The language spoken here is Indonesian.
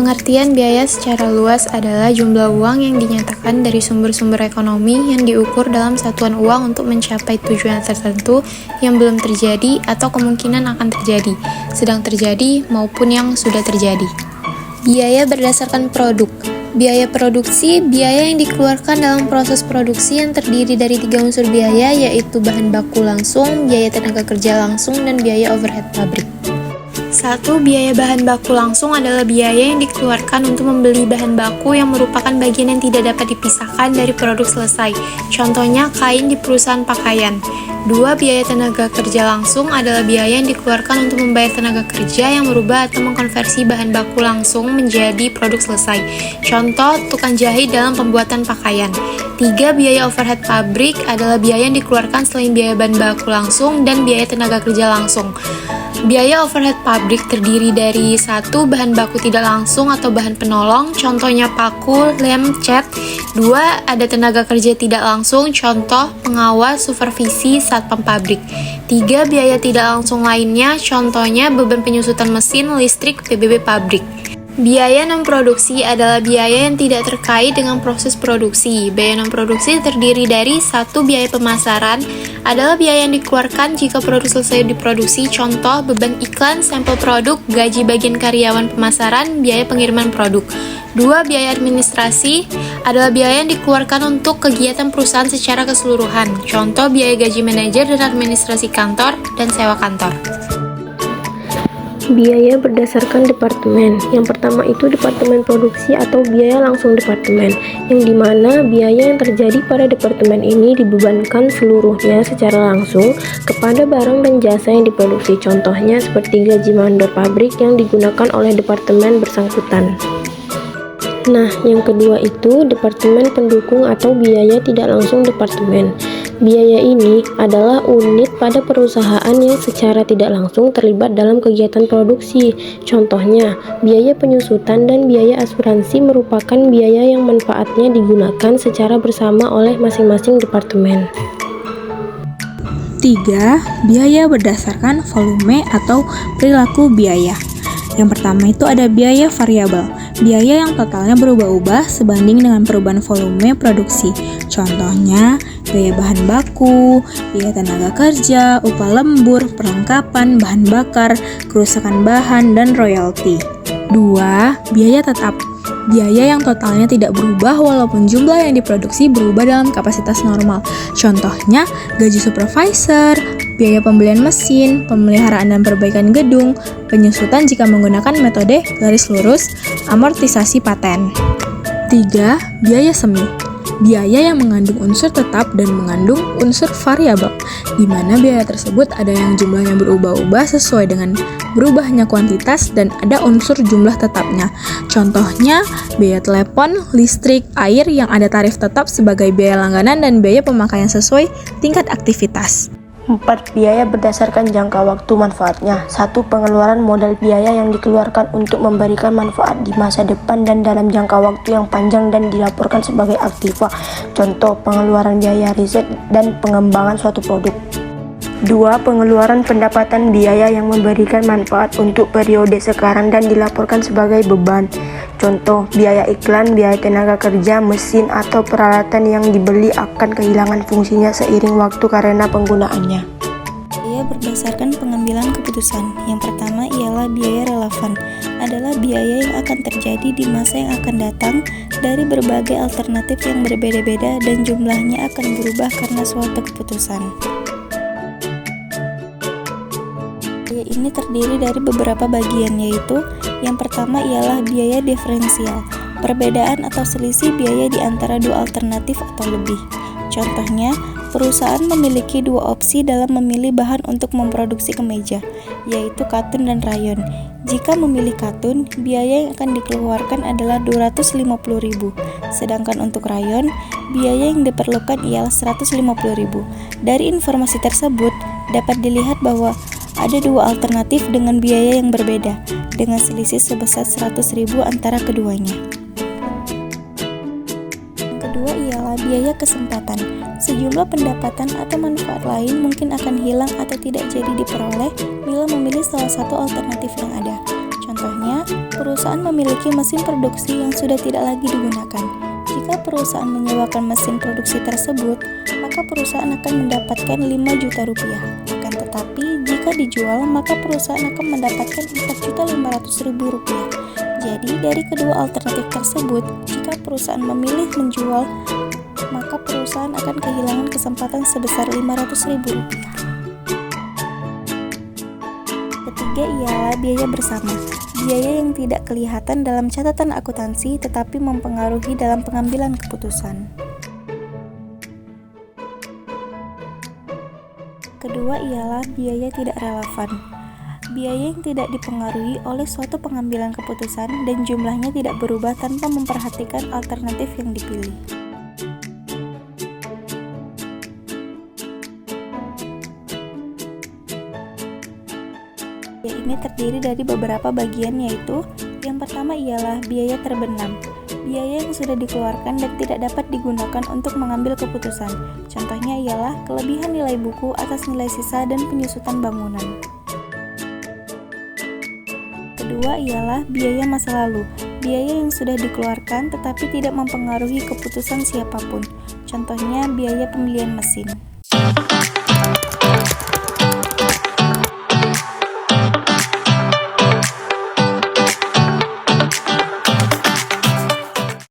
Pengertian biaya secara luas adalah jumlah uang yang dinyatakan dari sumber-sumber ekonomi yang diukur dalam satuan uang untuk mencapai tujuan tertentu yang belum terjadi atau kemungkinan akan terjadi, sedang terjadi, maupun yang sudah terjadi. Biaya berdasarkan produk. Biaya produksi, biaya yang dikeluarkan dalam proses produksi yang terdiri dari 3 unsur biaya, yaitu bahan baku langsung, biaya tenaga kerja langsung, dan biaya overhead pabrik. 1. Biaya bahan baku langsung adalah biaya yang dikeluarkan untuk membeli bahan baku yang merupakan bagian yang tidak dapat dipisahkan dari produk selesai. Contohnya, kain di perusahaan pakaian. 2. Biaya tenaga kerja langsung adalah biaya yang dikeluarkan untuk membayar tenaga kerja yang merubah atau mengkonversi bahan baku langsung menjadi produk selesai. Contoh, tukang jahit dalam pembuatan pakaian. 3. Biaya overhead pabrik adalah biaya yang dikeluarkan selain biaya bahan baku langsung dan biaya tenaga kerja langsung. Biaya overhead pabrik terdiri dari 1. Bahan baku tidak langsung atau bahan penolong, contohnya paku, lem, cat. 2. Ada tenaga kerja tidak langsung, contoh pengawas, supervisi, satpam pabrik. 3. Biaya tidak langsung lainnya, contohnya beban penyusutan mesin, listrik, PBB pabrik. Biaya non-produksi adalah biaya yang tidak terkait dengan proses produksi. Biaya non-produksi terdiri dari 1. Biaya pemasaran adalah biaya yang dikeluarkan jika produk selesai diproduksi, contoh beban iklan, sampel produk, gaji bagian karyawan pemasaran, biaya pengiriman produk. 2. Biaya administrasi adalah biaya yang dikeluarkan untuk kegiatan perusahaan secara keseluruhan, contoh biaya gaji manajer dan administrasi kantor dan sewa kantor. Biaya berdasarkan departemen. Yang pertama itu departemen produksi atau biaya langsung departemen, yang dimana biaya yang terjadi pada departemen ini dibebankan seluruhnya secara langsung kepada barang dan jasa yang diproduksi. Contohnya seperti gaji mandor pabrik yang digunakan oleh departemen bersangkutan. Nah, yang kedua itu departemen pendukung atau biaya tidak langsung departemen. Biaya ini adalah unit pada perusahaan yang secara tidak langsung terlibat dalam kegiatan produksi. Contohnya, biaya penyusutan dan biaya asuransi merupakan biaya yang manfaatnya digunakan secara bersama oleh masing-masing departemen. 3. Biaya berdasarkan volume atau perilaku biaya. Yang pertama itu ada biaya variabel, biaya yang totalnya berubah-ubah sebanding dengan perubahan volume produksi. Contohnya, biaya bahan baku, biaya tenaga kerja, upah lembur, perlengkapan, bahan bakar, kerusakan bahan, dan royalti. 2. Biaya tetap, biaya yang totalnya tidak berubah walaupun jumlah yang diproduksi berubah dalam kapasitas normal. Contohnya, gaji supervisor, biaya pembelian mesin, pemeliharaan dan perbaikan gedung, penyusutan jika menggunakan metode garis lurus, amortisasi paten. 3. Biaya semi, biaya yang mengandung unsur tetap dan mengandung unsur variabel, di mana biaya tersebut ada yang jumlahnya berubah-ubah sesuai dengan berubahnya kuantitas dan ada unsur jumlah tetapnya. Contohnya, biaya telepon, listrik, air yang ada tarif tetap sebagai biaya langganan dan biaya pemakaian sesuai tingkat aktivitas. 4. Biaya berdasarkan jangka waktu manfaatnya. 1. Pengeluaran modal biaya yang dikeluarkan untuk memberikan manfaat di masa depan dan dalam jangka waktu yang panjang dan dilaporkan sebagai aktiva. Contoh, pengeluaran biaya riset dan pengembangan suatu produk. 2. Pengeluaran pendapatan biaya yang memberikan manfaat untuk periode sekarang dan dilaporkan sebagai beban. Contoh, biaya iklan, biaya tenaga kerja, mesin, atau peralatan yang dibeli akan kehilangan fungsinya seiring waktu karena penggunaannya. Biaya berdasarkan pengambilan keputusan. Yang pertama ialah biaya relevan, adalah biaya yang akan terjadi di masa yang akan datang dari berbagai alternatif yang berbeda-beda dan jumlahnya akan berubah karena suatu keputusan. Biaya ini terdiri dari beberapa bagian, yaitu yang pertama ialah biaya diferensial, perbedaan atau selisih biaya di antara dua alternatif atau lebih. Contohnya, perusahaan memiliki dua opsi dalam memilih bahan untuk memproduksi kemeja, yaitu katun dan rayon. Jika memilih katun, biaya yang akan dikeluarkan adalah 250.000, sedangkan untuk rayon, biaya yang diperlukan ialah 150.000. Dari informasi tersebut, dapat dilihat bahwa ada dua alternatif dengan biaya yang berbeda, dengan selisih sebesar 100.000 antara keduanya. Yang kedua ialah biaya kesempatan. Sejumlah pendapatan atau manfaat lain mungkin akan hilang atau tidak jadi diperoleh bila memilih salah satu alternatif yang ada. Contohnya, Perusahaan memiliki mesin produksi yang sudah tidak lagi digunakan. Jika perusahaan menyewakan mesin produksi tersebut, maka perusahaan akan mendapatkan 5 juta rupiah. Akan tetapi, jika dijual, maka perusahaan akan mendapatkan 4.500.000 rupiah. Jadi, dari kedua alternatif tersebut, jika perusahaan memilih menjual, maka perusahaan akan kehilangan kesempatan sebesar 500.000 rupiah. Ketiga ialah biaya bersama. Biaya yang tidak kelihatan dalam catatan akuntansi tetapi mempengaruhi dalam pengambilan keputusan. Kedua ialah biaya tidak relevan. Biaya yang tidak dipengaruhi oleh suatu pengambilan keputusan dan jumlahnya tidak berubah tanpa memperhatikan alternatif yang dipilih. Ini terdiri dari beberapa bagian, yaitu yang pertama ialah biaya terbenam, biaya yang sudah dikeluarkan dan tidak dapat digunakan untuk mengambil keputusan. Contohnya ialah kelebihan nilai buku atas nilai sisa dan penyusutan bangunan. Kedua ialah biaya masa lalu, biaya yang sudah dikeluarkan tetapi tidak mempengaruhi keputusan siapapun. Contohnya biaya pembelian mesin.